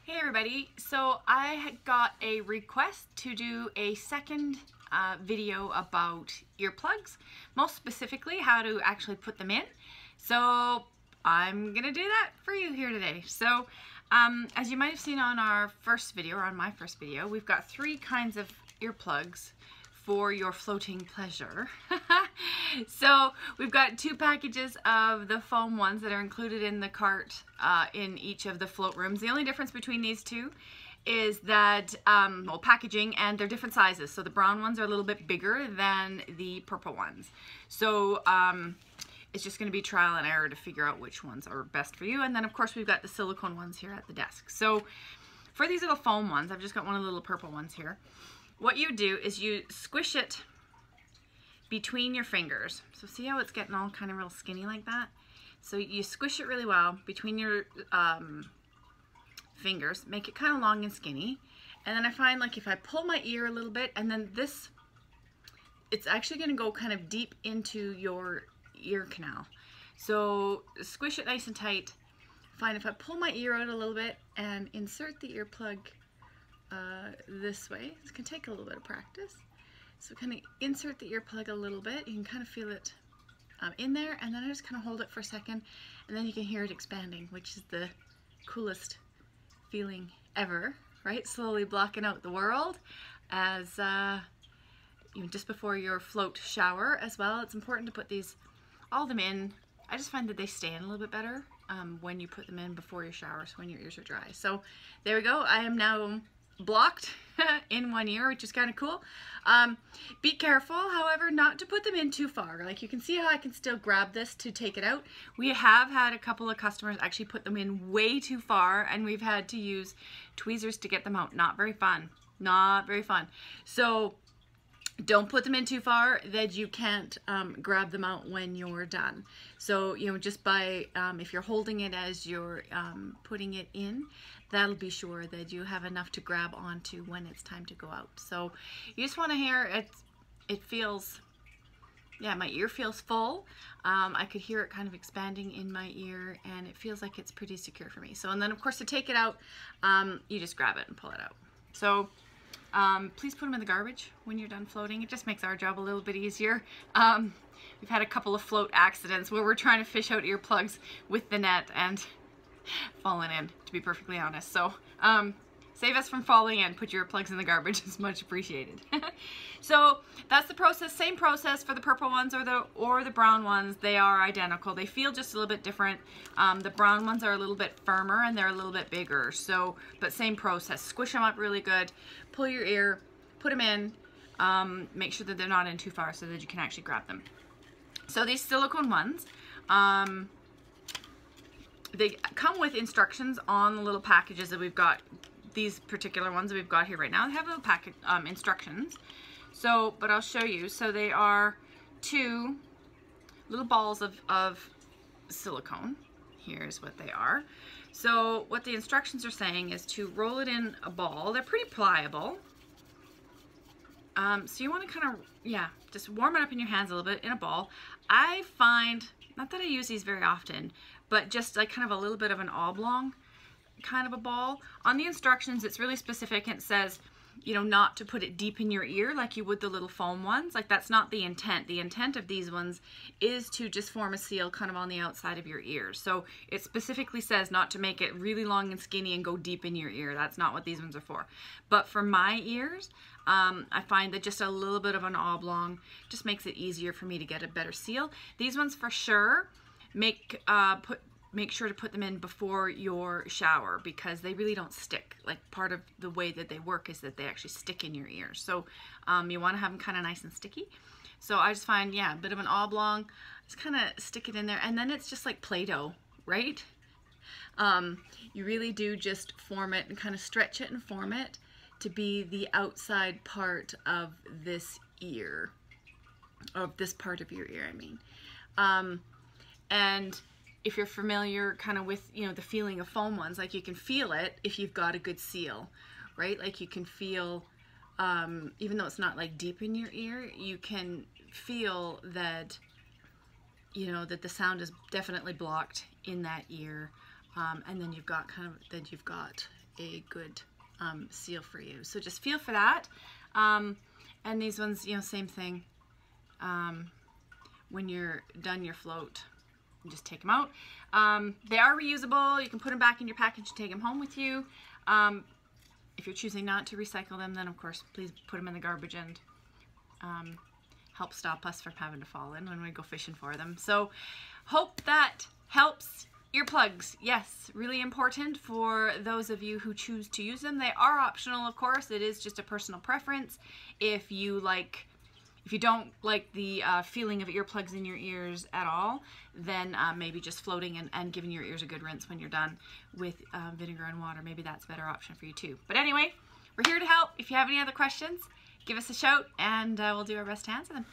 Hey everybody, so I had got a request to do a second video about earplugs, most specifically how to actually put them in. So I'm gonna do that for you here today. So as you might have seen on our first video, or on my first video, we've got three kinds of earplugs for your floating pleasure. So we've got two packages of the foam ones that are included in the cart in each of the float rooms. The only difference between these two is that, well, packaging, and they're different sizes. So the brown ones are a little bit bigger than the purple ones. So it's just going to be trial and error to figure out which ones are best for you. And then of course we've got the silicone ones here at the desk. So for these little foam ones, I've just got one of the little purple ones here. What you do is you squish it between your fingers. So see how it's getting all kind of real skinny like that? So you squish it really well between your fingers, make it kind of long and skinny. And then I find, like, if I pull my ear a little bit, and then this, it's actually going to go kind of deep into your ear canal. So squish it nice and tight. Find if I pull my ear out a little bit and insert the earplug this way. This can take a little bit of practice. So kind of insert the earplug a little bit. You can kind of feel it in there, and then I just kind of hold it for a second, and then you can hear it expanding, which is the coolest feeling ever, right? Slowly blocking out the world as you know, just before your float shower as well. It's important to put these, all of them in. I just find that they stand a little bit better when you put them in before your shower, so when your ears are dry. So there we go. I am now blocked in one ear, which is kind of cool. Be careful, however, not to put them in too far. Like, you can see how I can still grab this to take it out. We have had a couple of customers actually put them in way too far, and we've had to use tweezers to get them out. Not very fun. Not very fun. So don't put them in too far that you can't grab them out when you're done. So, you know, just by, if you're holding it as you're putting it in, that'll be sure that you have enough to grab onto when it's time to go out. So you just want to hear it feels, yeah, my ear feels full. I could hear it kind of expanding in my ear, and it feels like it's pretty secure for me. So, and then of course to take it out, you just grab it and pull it out. So please put them in the garbage when you're done floating. It just makes our job a little bit easier. We've had a couple of float accidents where we're trying to fish out earplugs with the net and fallen in, to be perfectly honest. So save us from falling in. Put your earplugs in the garbage. It's much appreciated. So that's the process. Same process for the purple ones or the brown ones. They are identical. They feel just a little bit different. The brown ones are a little bit firmer and they're a little bit bigger. So, but same process. Squish them up really good. Pull your ear. Put them in. Make sure that they're not in too far so that you can actually grab them. So these silicone ones, they come with instructions on the little packages that we've got. These particular ones that we've got here right now, they have little packet instructions. So, but I'll show you. So they are two little balls of silicone. Here's what they are. So what the instructions are saying is to roll it in a ball. They're pretty pliable. So you want to kind of, yeah, just warm it up in your hands a little bit in a ball. I find, not that I use these very often, but just like kind of a little bit of an oblong kind of a ball. On the instructions, it's really specific, and it says, you know, not to put it deep in your ear like you would the little foam ones. Like, that's not the intent. The intent of these ones is to just form a seal kind of on the outside of your ears. So it specifically says not to make it really long and skinny and go deep in your ear. That's not what these ones are for. But for my ears, I find that just a little bit of an oblong just makes it easier for me to get a better seal. These ones for sure, make sure to put them in before your shower, because they really don't stick. Like, part of the way that they work is that they actually stick in your ears. So you want to have them kind of nice and sticky. So I just find, yeah, a bit of an oblong, just kind of stick it in there, and then it's just like Play-Doh, right? You really do just form it and kind of stretch it and form it to be the outside part of this ear, of this part of your ear, I mean. And if you're familiar kind of with, you know, the feeling of foam ones, like, you can feel it if you've got a good seal, right? Like, you can feel, even though it's not like deep in your ear, you can feel that, you know, that the sound is definitely blocked in that ear. And then you've got a good seal for you. So just feel for that. And these ones, you know, same thing. When you're done your float, you just take them out. They are reusable. You can put them back in your package and take them home with you. If you're choosing not to recycle them, then of course, please put them in the garbage and help stop us from having to fall in when we go fishing for them. So hope that helps. Earplugs, yes, really important for those of you who choose to use them. They are optional, of course. It is just a personal preference. If you don't like the feeling of earplugs in your ears at all, then maybe just floating and giving your ears a good rinse when you're done with vinegar and water. Maybe that's a better option for you too. But anyway, we're here to help. If you have any other questions, give us a shout and we'll do our best to answer them.